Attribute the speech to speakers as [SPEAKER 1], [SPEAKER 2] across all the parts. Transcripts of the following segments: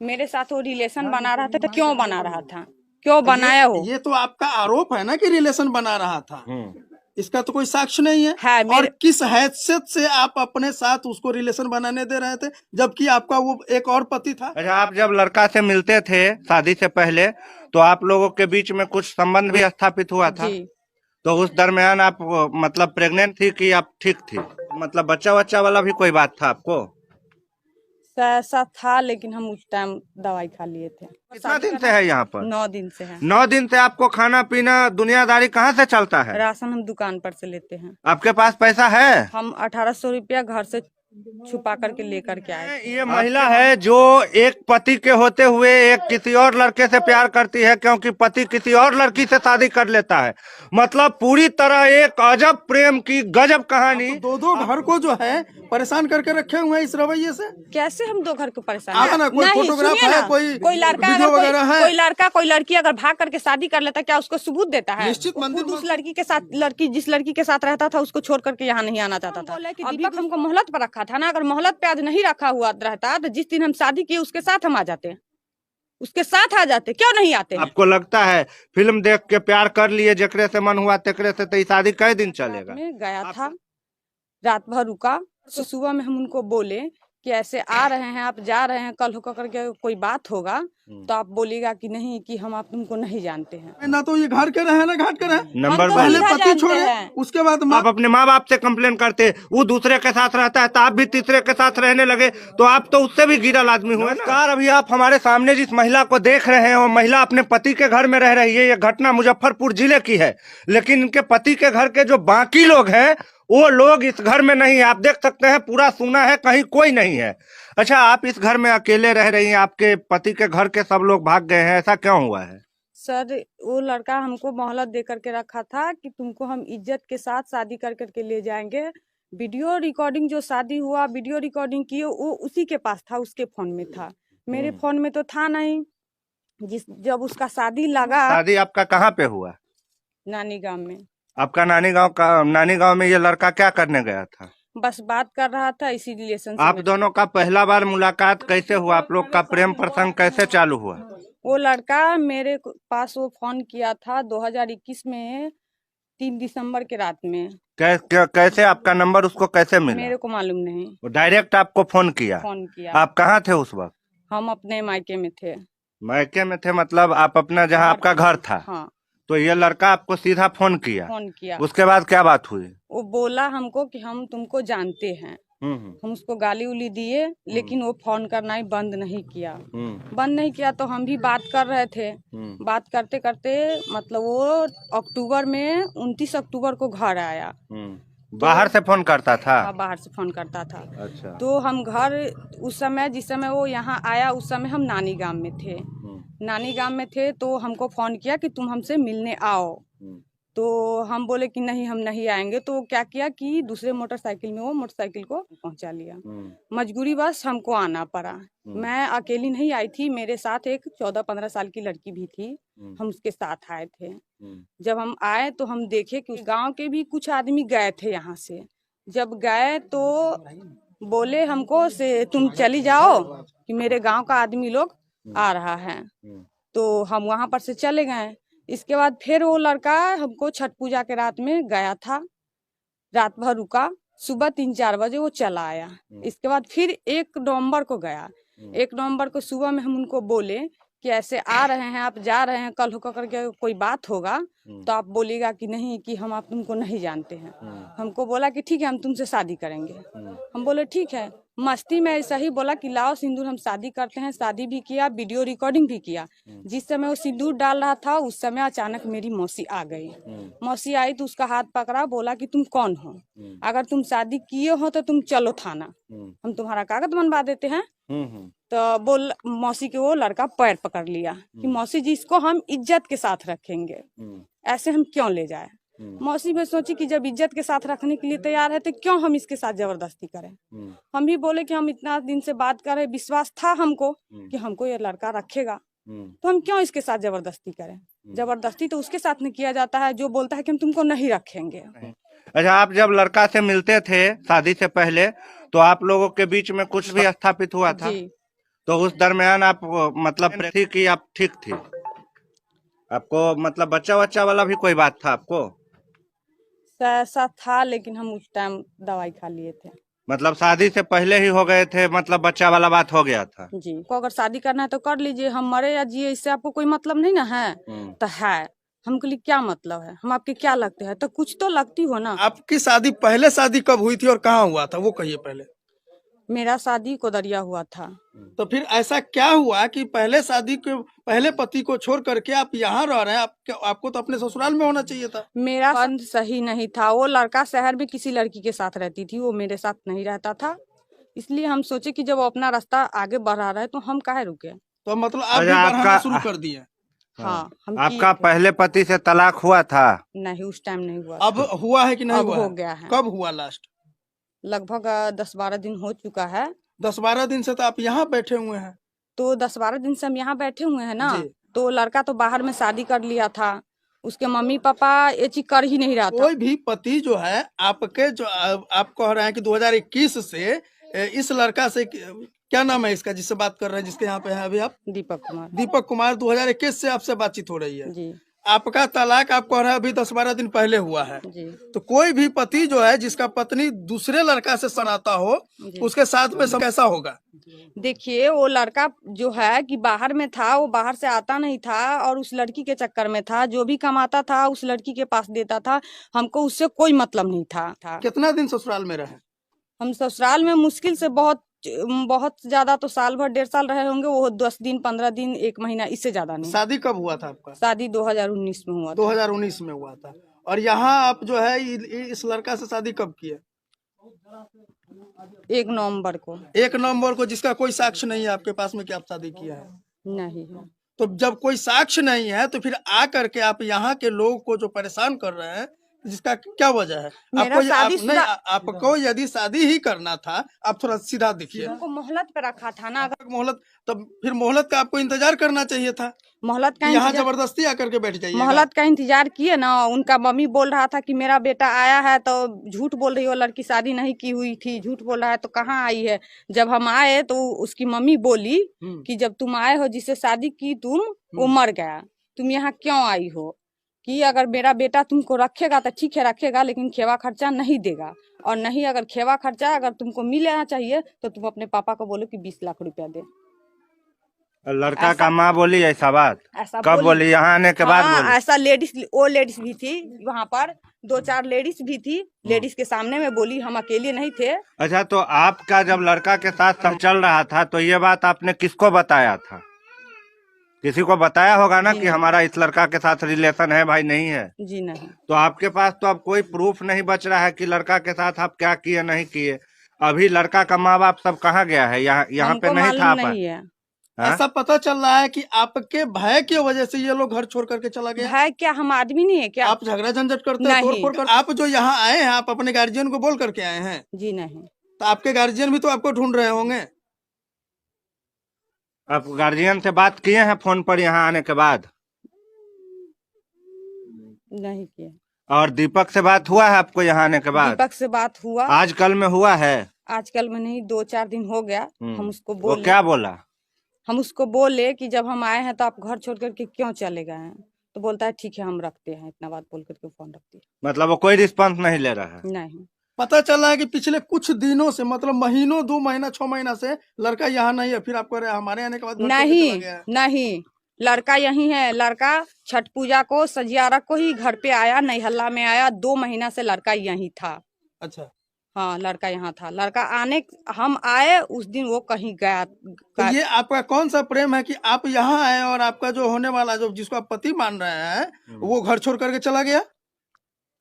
[SPEAKER 1] मेरे साथ वो रिलेशन बना रहा था तो क्यों बना रहा था, क्यों बनाया वो?
[SPEAKER 2] ये तो आपका आरोप है ना कि रिलेशन बना रहा था। इसका तो कोई साक्ष्य नहीं है। और किस हैसियत से आप अपने साथ उसको रिलेशन बनाने दे रहे थे जबकि आपका वो एक और पति था?
[SPEAKER 3] अच्छा, आप जब लड़का से मिलते थे शादी से पहले तो आप लोगों के बीच में कुछ संबंध भी स्थापित हुआ था?
[SPEAKER 1] जी।
[SPEAKER 3] तो उस दरमियान आप मतलब प्रेग्नेंट थी कि आप ठीक थी? मतलब बच्चा बच्चा वाला भी कोई बात था आपको?
[SPEAKER 1] ऐसा था लेकिन हम उस टाइम दवाई खा लिए थे।
[SPEAKER 3] कितना दिन से है यहाँ पर?
[SPEAKER 1] 9 दिन से है।
[SPEAKER 3] 9 दिन से आपको खाना पीना दुनियादारी कहाँ से चलता है?
[SPEAKER 1] राशन हम दुकान पर से लेते हैं।
[SPEAKER 3] आपके पास पैसा है?
[SPEAKER 1] हम 1800 रुपया घर से छुपा करके लेकर के आए।
[SPEAKER 3] ये महिला है जो एक पति के होते हुए एक किसी और लड़के से प्यार करती है क्योंकि पति किसी और लड़की से शादी कर लेता है। मतलब पूरी तरह एक अजब प्रेम की गजब कहानी।
[SPEAKER 2] तो दो घर को जो है परेशान करके रखे हुए हैं इस रवैये से।
[SPEAKER 1] कैसे हम 2 घर को परेशान
[SPEAKER 2] कोई फोटोग्राफ है, कोई
[SPEAKER 1] लड़का
[SPEAKER 2] वीडियो वगैरह है?
[SPEAKER 1] कोई लड़का कोई लड़की अगर भाग करके शादी कर लेता क्या उसको सबूत देता है?
[SPEAKER 2] निश्चित मंदिर
[SPEAKER 1] उस लड़की के साथ जिस लड़की के साथ रहता था उसको छोड़ करके यहाँ नहीं आना चाहता था। अभी तक हमको मोहलत पर रखा था ना, अगर मोहलत पे आज नहीं रखा हुआ रहता तो जिस दिन हम शादी किए उसके साथ हम आ जाते, उसके साथ आ जाते। क्यों नहीं आते?
[SPEAKER 3] आपको लगता है फिल्म देख के प्यार कर लिए जकरे से मन हुआ तेकरे से, तो ये शादी कई दिन चलेगा?
[SPEAKER 1] मैं गया था, रात भर रुका, तो सुबह में हम उनको बोले कि ऐसे आ रहे हैं, आप जा रहे हैं, कल होकर के कोई बात होगा तो आप बोलिएगा कि नहीं कि हम आप तुमको नहीं जानते हैं।
[SPEAKER 2] ना तो ये घर के रहे ना घाट के रहे।
[SPEAKER 3] नंबर
[SPEAKER 2] पहले पति छोड़े उसके बाद आप
[SPEAKER 3] अपने माँ बाप से कंप्लेन करते, वो दूसरे के साथ रहता है तो आप भी तीसरे के साथ रहने लगे, तो आप तो उससे भी गिरल आदमी हुए ना। अभी आप हमारे सामने जिस महिला को देख रहे हैं वो महिला अपने पति के घर में रह रही है। ये घटना मुजफ्फरपुर जिले की है, लेकिन इनके पति के घर के जो बाकी लोग हैं वो लोग इस घर में नहीं है। आप देख सकते हैं पूरा सूना है, कहीं कोई नहीं है। अच्छा, आप इस घर में अकेले रह रही हैं, आपके पति के घर के सब लोग भाग गए हैं, ऐसा क्यों हुआ है?
[SPEAKER 1] सर, वो लड़का हमको मोहलत दे करके रखा था कि तुमको हम इज्जत के साथ शादी कर करके ले जाएंगे। वीडियो रिकॉर्डिंग जो शादी हुआ वीडियो रिकॉर्डिंग की वो उसी के पास था, उसके फोन में था, मेरे फोन में तो था नहीं। जब उसका शादी लगा।
[SPEAKER 3] शादी आपका कहाँ पे हुआ?
[SPEAKER 1] नानी गांव में।
[SPEAKER 3] आपका नानी गांव में ये लड़का क्या करने गया था?
[SPEAKER 1] बस बात कर रहा था, इसी रिलेशन से।
[SPEAKER 3] आप दोनों का पहला बार मुलाकात कैसे हुआ? आप लोग का प्रेम प्रसंग कैसे चालू हुआ?
[SPEAKER 1] वो लड़का मेरे पास वो फोन किया था 2021 में 3 दिसंबर के रात में।
[SPEAKER 3] कैसे आपका नंबर उसको कैसे मिला?
[SPEAKER 1] मेरे को मालूम नहीं।
[SPEAKER 3] वो डायरेक्ट आपको फोन किया? आप कहाँ थे उस वक्त?
[SPEAKER 1] हम अपने मायके में थे।
[SPEAKER 3] मायके में थे मतलब आप अपना जहाँ आपका घर था?
[SPEAKER 1] हाँ।
[SPEAKER 3] तो ये लड़का आपको सीधा फोन किया? उसके बाद क्या बात हुई?
[SPEAKER 1] वो बोला हमको कि हम तुमको जानते हैं। हम उसको गाली उली दिए, लेकिन वो फोन करना ही बंद नहीं किया। तो हम भी बात कर रहे थे। बात करते करते मतलब वो अक्टूबर में 29 अक्टूबर को घर आया।
[SPEAKER 3] बाहर से फोन करता था?
[SPEAKER 1] हाँ, बाहर से फोन करता था।
[SPEAKER 3] अच्छा।
[SPEAKER 1] तो हम घर उस समय जिस समय वो यहाँ आया उस समय हम नानी गांव में थे। तो हमको फोन किया कि तुम हमसे मिलने आओ। तो हम बोले कि नहीं, हम नहीं आएंगे। तो क्या किया कि दूसरे मोटरसाइकिल में वो मोटरसाइकिल को पहुंचा लिया। मजबूरी बस हमको आना पड़ा। मैं अकेली नहीं आई थी, मेरे साथ एक 14-15 साल की लड़की भी थी, हम उसके साथ आए थे। जब हम आए तो हम देखे कि गांव के भी कुछ आदमी गए थे यहाँ से। जब गए तो बोले हमको से तुम चली जाओ कि मेरे गांव का आदमी लोग आ रहा है। तो हम वहां पर से चले गए। इसके बाद फिर वो लड़का हमको छठ पूजा के रात में गया था, रात भर रुका, सुबह 3-4 बजे वो चला आया। इसके बाद फिर 1 नवंबर को गया। 1 नवंबर को सुबह में हम उनको बोले कि ऐसे आ रहे हैं, आप जा रहे हैं, कल होकर के कोई बात होगा तो आप बोलिएगा कि नहीं कि हम आप तुमको नहीं जानते हैं। हमको बोला कि ठीक है, हम तुमसे शादी करेंगे। हम बोले ठीक है। मस्ती में ऐसा ही बोला कि लाओ सिंदूर, हम शादी करते हैं। शादी भी किया, वीडियो रिकॉर्डिंग भी किया। जिस समय वो सिंदूर डाल रहा था उस समय अचानक मेरी मौसी आ गई। मौसी आई तो उसका हाथ पकड़ा, बोला कि तुम कौन हो, अगर तुम शादी किए हो तो तुम चलो थाना, हम तुम्हारा कागज बनवा देते हैं। तो मौसी के वो लड़का पैर पकड़ लिया कि मौसी जी, इसको हम इज्जत के साथ रखेंगे, ऐसे हम क्यों ले जाए। मौसी भी सोची कि जब इज्जत के साथ रखने के लिए तैयार है तो क्यों हम इसके साथ जबरदस्ती करें। हम भी बोले कि हम इतना दिन से बात कर रहे, विश्वास था हमको कि हमको ये लड़का रखेगा, तो हम क्यों इसके साथ जबरदस्ती करें। जबरदस्ती तो उसके साथ नहीं किया जाता है जो बोलता है कि हम तुमको नहीं रखेंगे।
[SPEAKER 3] अच्छा, आप जब लड़का से मिलते थे शादी से पहले तो आप लोगों के बीच में कुछ भी स्थापित हुआ था? तो उस दरमियान आप मतलब थी कि आप ठीक थी? आपको मतलब बच्चा वाला भी कोई बात था आपको?
[SPEAKER 1] ऐसा था, लेकिन हम उस टाइम दवाई खा लिए थे।
[SPEAKER 3] मतलब शादी से पहले ही हो गए थे, मतलब बच्चा वाला बात हो गया था?
[SPEAKER 1] जी, को अगर शादी करना है तो कर लीजिए, हम मरे या जिए इससे आपको कोई मतलब नहीं ना है। तो है, हमके लिए क्या मतलब है, हम आपके क्या लगते हैं? तो कुछ तो लगती हो ना।
[SPEAKER 2] आपकी शादी पहले शादी कब हुई थी और कहाँ हुआ था, वो कहिए पहले।
[SPEAKER 1] मेरा शादी कोदरिया हुआ था।
[SPEAKER 2] तो फिर ऐसा क्या हुआ कि पहले शादी के पहले पति को छोड़ करके आप यहाँ रह रहे हैं? आपको तो अपने ससुराल में होना चाहिए था।
[SPEAKER 1] मेरा संबंध सही नहीं था। वो लड़का शहर में किसी लड़की के साथ रहती थी, वो मेरे साथ नहीं रहता था। इसलिए हम सोचे कि जब वो अपना रास्ता आगे बढ़ा रहा है तो हम काहे रुके।
[SPEAKER 2] तो मतलब आप भी बढ़ाना शुरू कर दिए?
[SPEAKER 1] हाँ, हम
[SPEAKER 3] आपका पहले पति से तलाक हुआ था?
[SPEAKER 1] नहीं, उस टाइम नहीं हुआ।
[SPEAKER 2] अब हुआ है कि नहीं हुआ?
[SPEAKER 1] हो गया है।
[SPEAKER 2] कब हुआ लास्ट?
[SPEAKER 1] लगभग 10-12 दिन हो चुका है।
[SPEAKER 2] 10-12 दिन से तो आप यहाँ बैठे हुए हैं।
[SPEAKER 1] तो 10-12 दिन से हम यहाँ बैठे हुए हैं ना। तो लड़का तो बाहर में शादी कर लिया था, उसके मम्मी पापा ये चीज कर ही नहीं रहा था।
[SPEAKER 2] कोई भी पति जो है आपके, जो आप कह रहे हैं कि 2021 से इस लड़का से, क्या नाम है इसका जिससे बात कर रहे हैं, जिसके यहाँ पे है अभी आप?
[SPEAKER 1] दीपक कुमार।
[SPEAKER 2] दीपक कुमार 2021 से आपसे बातचीत हो रही है
[SPEAKER 1] जी।
[SPEAKER 2] आपका तलाक आप कह रहे हैं अभी 10-12 दिन पहले हुआ है
[SPEAKER 1] जी।
[SPEAKER 2] तो कोई भी पति जो है जिसका पत्नी दूसरे लड़का से सनाता हो, उसके साथ में सब कैसा होगा?
[SPEAKER 1] देखिए, वो लड़का जो है कि बाहर में था, वो बाहर से आता नहीं था और उस लड़की के चक्कर में था। जो भी कमाता था उस लड़की के पास देता था। हमको उससे कोई मतलब नहीं था।
[SPEAKER 2] कितना दिन ससुराल में रहे?
[SPEAKER 1] हम ससुराल में मुश्किल से बहुत ज्यादा तो साल भर 1.5 साल रहे होंगे। वो 10 दिन 15 दिन 1 महीना, इससे ज्यादा नहीं।
[SPEAKER 2] शादी कब हुआ था आपका?
[SPEAKER 1] शादी 2019 में हुआ था।
[SPEAKER 2] 2019 में हुआ था। और यहाँ आप जो है इस लड़का से शादी कब किए?
[SPEAKER 1] 1 नवंबर को।
[SPEAKER 2] 1 नवंबर को, जिसका कोई साक्ष्य नहीं है आपके पास में कि आप शादी किया है?
[SPEAKER 1] नहीं है।
[SPEAKER 2] तो जब कोई साक्ष्य नहीं है तो फिर आ करके आप यहाँ के लोगों को जो परेशान कर रहे हैं, जिसका क्या वजह है? आपको यदि शादी ही करना था, आप थोड़ा सीधा दिखिए।
[SPEAKER 1] हमको मोहलत पे रखा था ना। अगर
[SPEAKER 2] मोहलत, तब फिर मोहलत का आपको इंतजार करना चाहिए था।
[SPEAKER 1] मोहलत का
[SPEAKER 2] यहाँ जबरदस्ती आकर के बैठ जाइए।
[SPEAKER 1] मोहलत का इंतजार किए ना। उनका मम्मी बोल रहा था कि मेरा बेटा आया है, तो झूठ बोल रही है, वो लड़की शादी नहीं की हुई थी, झूठ बोल रहा है। तो कहाँ आई है? जब हम आए तो उसकी मम्मी बोली कि जब तुम आए हो, जिससे शादी की तुम, वो मर गया, तुम यहाँ क्यों आई हो? कि अगर मेरा बेटा तुमको रखेगा तो ठीक है, रखेगा, लेकिन खेवा खर्चा नहीं देगा। और नहीं, अगर खेवा खर्चा अगर तुमको मिलना चाहिए तो तुम अपने पापा को बोलो कि 20 लाख रुपया दे।
[SPEAKER 3] लड़का का माँ बोली ऐसा बात?
[SPEAKER 1] ऐसा
[SPEAKER 3] कब बोली? यहाँ आने के बाद बोली?
[SPEAKER 1] ऐसा वो लेडीज भी थी वहाँ पर, 2-4 लेडीज भी थी। लेडीज के सामने में बोली, हम अकेले नहीं थे।
[SPEAKER 3] अच्छा, तो आपका जब लड़का के साथ सब चल रहा था तो ये बात आपने किसको बताया था? किसी को बताया होगा ना कि हमारा इस लड़का के साथ रिलेशन है भाई? नहीं है?
[SPEAKER 1] जी नहीं। तो
[SPEAKER 3] आपके पास तो अब कोई प्रूफ नहीं बच रहा है कि लड़का के साथ आप क्या किए नहीं किए। अभी लड़का का माँ बाप सब कहाँ गया है? यहाँ पे नहीं था?
[SPEAKER 1] नहीं है।
[SPEAKER 2] ऐसा पता चल रहा है कि आपके भय की वजह से ये लोग घर छोड़ करके चला गया।
[SPEAKER 1] भय क्या? हम आदमी नहीं है क्या?
[SPEAKER 2] आप झगड़ा झंझट करते हैं, तोड़-फोड़ करते? आप जो यहाँ आए हैं, आप अपने गार्जियन को बोल करके आए हैं?
[SPEAKER 1] जी नहीं।
[SPEAKER 2] तो आपके गार्जियन भी तो आपको ढूंढ रहे होंगे।
[SPEAKER 3] आप गार्जियन से बात किए हैं फोन पर यहाँ आने के बाद?
[SPEAKER 1] नहीं किया।
[SPEAKER 3] और दीपक से बात हुआ है आपको यहाँ आने के बाद?
[SPEAKER 1] दीपक से बात हुआ,
[SPEAKER 3] आजकल में हुआ है?
[SPEAKER 1] आजकल में नहीं, 2-4 दिन हो गया। हम उसको
[SPEAKER 3] बोले, वो क्या बोला?
[SPEAKER 1] हम उसको बोले कि जब हम आए हैं तो आप घर छोड़ करके क्यों चले गए हैं? तो बोलता है ठीक है हम रखते हैं। इतना बात बोल करके फोन रखती है।
[SPEAKER 3] मतलब वो कोई रिस्पॉन्स नहीं ले रहा है?
[SPEAKER 1] नहीं।
[SPEAKER 2] पता चला है कि पिछले कुछ दिनों से, मतलब महीनों, 2 महीना 6 महीना से लड़का यहाँ नहीं है। फिर आप कह रहे हैं हमारे आने के बाद
[SPEAKER 1] नहीं, लड़का यही है। लड़का छठ पूजा को, सजियारा को ही घर पे आया, नैहल्ला में आया। 2 महीना से लड़का यही था।
[SPEAKER 2] अच्छा।
[SPEAKER 1] हाँ, लड़का यहाँ था। लड़का हम आए उस दिन वो कहीं गया।
[SPEAKER 2] तो ये आपका कौन सा प्रेम है कि आप यहाँ आए और आपका जो होने वाला, जो जिसको आप पति मान रहे हैं, वो घर छोड़ करके चला गया?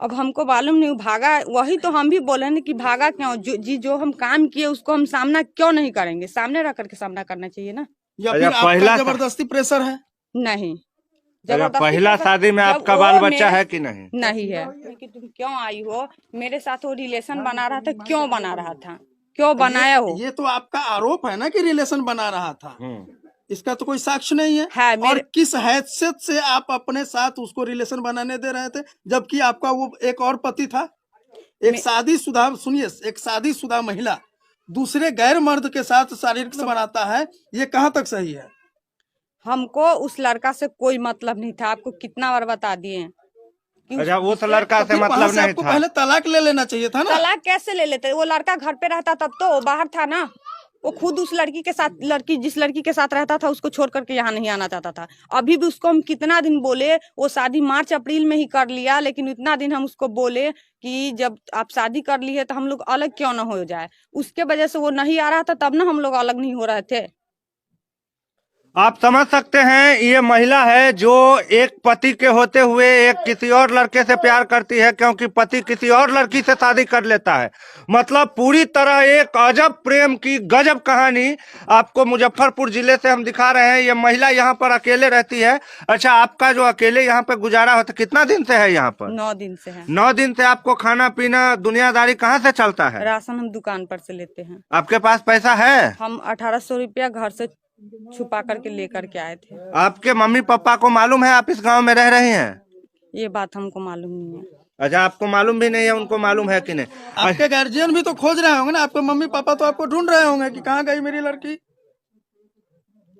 [SPEAKER 1] अब हमको मालूम नहीं भागा। वही तो हम भी बोले ना कि भागा क्यों? जो हम काम किए उसको हम सामना क्यों नहीं करेंगे? सामने रह करके सामना करना चाहिए ना।
[SPEAKER 2] या फिर आपका जबरदस्ती प्रेशर है?
[SPEAKER 1] नहीं।
[SPEAKER 3] पहला शादी में आपका बाल बच्चा है कि नहीं?
[SPEAKER 1] नहीं है। कि तुम क्यों आई हो? मेरे साथ वो रिलेशन बना रहा था, क्यों बना रहा था? क्यों बनाया हो?
[SPEAKER 2] ये तो आपका आरोप है ना कि रिलेशन बना रहा था। इसका तो कोई साक्ष्य नहीं है। और किस हैसियत से आप अपने साथ उसको रिलेशन बनाने दे रहे थे, जबकि आपका वो एक और पति था? एक शादीशुदा, सुनिए, एक शादीशुदा महिला दूसरे गैर मर्द के साथ शारीरिक संबंध बनाता है, ये कहाँ तक सही है?
[SPEAKER 1] हमको उस लड़का से कोई मतलब नहीं था, आपको कितना बार बता दिए
[SPEAKER 3] अच्छा, उस लड़का से मतलब नहीं
[SPEAKER 2] आपको
[SPEAKER 3] था।
[SPEAKER 2] पहले तलाक ले लेना चाहिए था ना।
[SPEAKER 1] तलाक कैसे ले लेते? वो लड़का घर पे रहता तब तो वो बाहर था ना। वो खुद उस लड़की के साथ, जिस लड़की के साथ रहता था उसको छोड़ करके यहाँ नहीं आना चाहता था। अभी भी उसको हम कितना दिन बोले, वो शादी मार्च अप्रैल में ही कर लिया, लेकिन इतना दिन हम उसको बोले कि जब आप शादी कर ली है तो हम लोग अलग क्यों ना हो जाए। उसके वजह से वो नहीं आ रहा था, तब ना हम लोग अलग नहीं हो रहे थे।
[SPEAKER 3] आप समझ सकते हैं, ये महिला है जो एक पति के होते हुए एक किसी और लड़के से प्यार करती है, क्योंकि पति किसी और लड़की से शादी कर लेता है। मतलब पूरी तरह एक अजब प्रेम की गजब कहानी आपको मुजफ्फरपुर जिले से हम दिखा रहे हैं। ये महिला यहाँ पर अकेले रहती है। अच्छा, आपका जो अकेले यहाँ पे गुजारा होता कितना दिन से है यहाँ पर?
[SPEAKER 1] 9 दिन से है।
[SPEAKER 3] 9 दिन से आपको खाना पीना दुनियादारी कहाँ से चलता है?
[SPEAKER 1] राशन हम दुकान पर से लेते हैं।
[SPEAKER 3] आपके पास पैसा है?
[SPEAKER 1] हम 1800 रुपया घर से छुपा करके लेकर के आए थे।
[SPEAKER 3] आपके मम्मी पापा को मालूम है आप इस गांव में रह रही हैं?
[SPEAKER 1] ये बात हमको मालूम नहीं है।
[SPEAKER 3] अच्छा, आपको मालूम भी नहीं है, उनको मालूम है कि नहीं?
[SPEAKER 2] आपके गार्जियन भी तो खोज रहे होंगे ना, आपके मम्मी पापा तो आपको ढूंढ रहे होंगे कि कहाँ गई मेरी लड़की।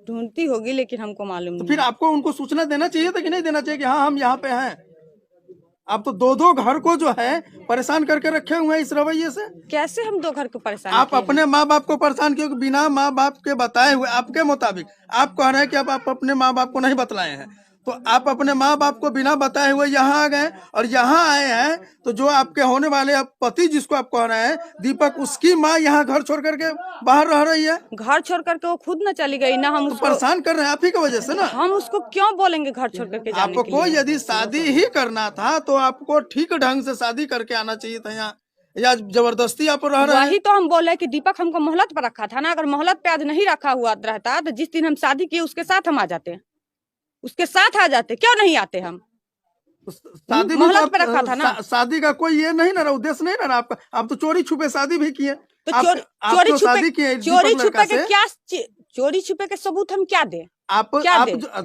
[SPEAKER 1] ढूंढती होगी, लेकिन हमको मालूम
[SPEAKER 2] तो
[SPEAKER 1] नहीं।
[SPEAKER 2] फिर आपको उनको सूचना देना चाहिए था कि नहीं देना चाहिए कि हाँ हम यहाँ पे हैं? आप तो 2-2 घर को जो है परेशान करके रखे हुए हैं इस रवैये से।
[SPEAKER 1] कैसे हम 2 घर को परेशान
[SPEAKER 2] आप
[SPEAKER 1] किए
[SPEAKER 2] अपने माँ बाप को परेशान किए, बिना माँ बाप के बताए हुए। आपके मुताबिक आप कह रहे हैं कि आप अपने माँ बाप को नहीं बतलाए हैं, तो आप अपने माँ बाप को बिना बताए हुए यहाँ आ गए और यहाँ आए हैं तो जो आपके होने वाले पति जिसको आप कह रहे हैं दीपक, उसकी माँ यहाँ घर छोड़ करके बाहर रह रही है।
[SPEAKER 1] घर छोड़ करके वो खुद न चली गई ना, हम
[SPEAKER 2] तो
[SPEAKER 1] उसको
[SPEAKER 2] परेशान कर रहे हैं आप ही की वजह से ना।
[SPEAKER 1] हम उसको क्यों बोलेंगे घर छोड़ करके जाने के
[SPEAKER 2] आपको
[SPEAKER 1] लिए?
[SPEAKER 2] यदि शादी ही करना था तो आपको ठीक ढंग से शादी करके आना चाहिए था यहाँ, या जबरदस्ती आप रह रहे हैं।
[SPEAKER 1] वही तो हम बोले कि दीपक हमको मोहलत पर रखा था ना। अगर मोहलत पे आज नहीं रखा हुआ रहता तो जिस दिन हम शादी किए उसके साथ हम आ जाते, उसके साथ आ जाते। क्यों नहीं आते? हम
[SPEAKER 2] शादी भी
[SPEAKER 1] मोहलत
[SPEAKER 2] तो
[SPEAKER 1] पे रखा था ना।
[SPEAKER 2] शादी का कोई ये नहीं ना रहा, उद्देश्य नहीं ना आपका। आप तो चोरी छुपे शादी भी किए।
[SPEAKER 1] तो
[SPEAKER 2] आप
[SPEAKER 1] चोरी
[SPEAKER 2] तो शादी किए
[SPEAKER 1] चोरी
[SPEAKER 2] दीपक लड़का
[SPEAKER 1] छुपे के
[SPEAKER 2] से।
[SPEAKER 1] क्या चोरी छुपे के सबूत हम क्या दे?
[SPEAKER 2] आप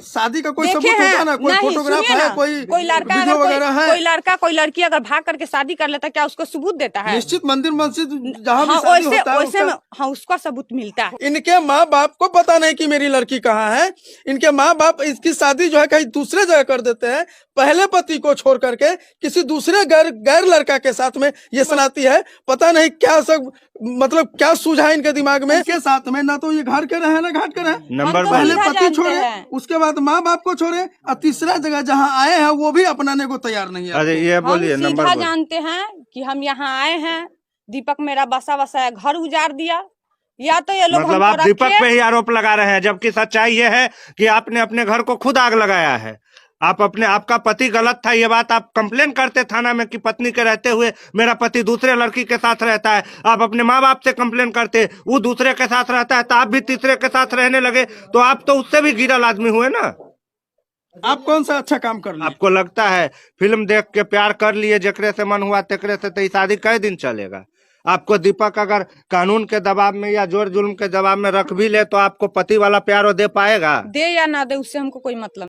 [SPEAKER 2] शादी का कोई
[SPEAKER 1] देखे
[SPEAKER 2] सबूत होता है ना, कोई
[SPEAKER 1] नहीं,
[SPEAKER 2] फोटोग्राफ
[SPEAKER 1] सुनिए
[SPEAKER 2] है,
[SPEAKER 1] ना,
[SPEAKER 2] कोई
[SPEAKER 1] लड़का
[SPEAKER 2] वीडियो
[SPEAKER 1] अगर
[SPEAKER 2] वगैरह है।
[SPEAKER 1] कोई लड़का कोई लड़की अगर भाग करके शादी कर लेता, क्या उसको सबूत देता है?
[SPEAKER 2] निश्चित मंदिर मस्जिद जहाँ भी
[SPEAKER 1] हाँ,
[SPEAKER 2] शादी
[SPEAKER 1] वैसे
[SPEAKER 2] होता है
[SPEAKER 1] वैसे
[SPEAKER 2] उसका-
[SPEAKER 1] हाँ, उसका सबूत मिलता है।
[SPEAKER 2] इनके माँ बाप को पता नहीं कि मेरी लड़की कहाँ है। इनके माँ बाप इसकी शादी जो है कहीं दूसरे जगह कर देते हैं, पहले पति को छोड़ करके किसी दूसरे गैर लड़का के साथ में ये सुनाती है। पता नहीं क्या सब, मतलब क्या सूझा इनके दिमाग में। इसके साथ में ना तो ये घर के रहे ना घाट के रहे।
[SPEAKER 3] नंबर
[SPEAKER 2] पहले
[SPEAKER 1] सीधा
[SPEAKER 2] पति
[SPEAKER 1] जानते
[SPEAKER 2] छोड़े,
[SPEAKER 1] हैं।
[SPEAKER 2] उसके बाद माँ बाप को छोड़े, और तीसरा जगह जहाँ आए हैं वो भी अपनाने को तैयार नहीं है।
[SPEAKER 3] अरे ये
[SPEAKER 1] हम
[SPEAKER 3] बोलिए, नंबर
[SPEAKER 1] सीधा
[SPEAKER 3] बोलिए।
[SPEAKER 1] जानते हैं कि हम यहाँ आए हैं, दीपक मेरा बसा बसाया घर उजाड़ दिया, या तो ये लोग
[SPEAKER 3] मतलब
[SPEAKER 1] हमको
[SPEAKER 3] आप दीपक
[SPEAKER 1] रखे।
[SPEAKER 3] पे ही आरोप लगा रहे हैं, जबकि सच्चाई ये है कि आपने अपने घर को खुद आग लगाया है। आपका पति गलत था, ये बात आप कंप्लेन करते थाना में कि पत्नी के रहते हुए मेरा पति दूसरे लड़की के साथ रहता है। आप अपने माँ बाप से कंप्लेन करते, वो दूसरे के साथ रहता है तो आप भी तीसरे के साथ रहने लगे, तो आप तो उससे भी गिरल आदमी हुए ना।
[SPEAKER 2] आप कौन सा अच्छा काम कर लिए?
[SPEAKER 3] आपको लगता है फिल्म देख के प्यार कर लिए, जकरे से मन हुआ तेकरे से, तो ये शादी कई दिन चलेगा? आपको दीपक अगर कानून के दबाव में या जोर जुल्म के दबाव में रख भी ले तो आपको पति वाला प्यार वो दे पाएगा?
[SPEAKER 1] दे या ना दे उससे हमको कोई मतलब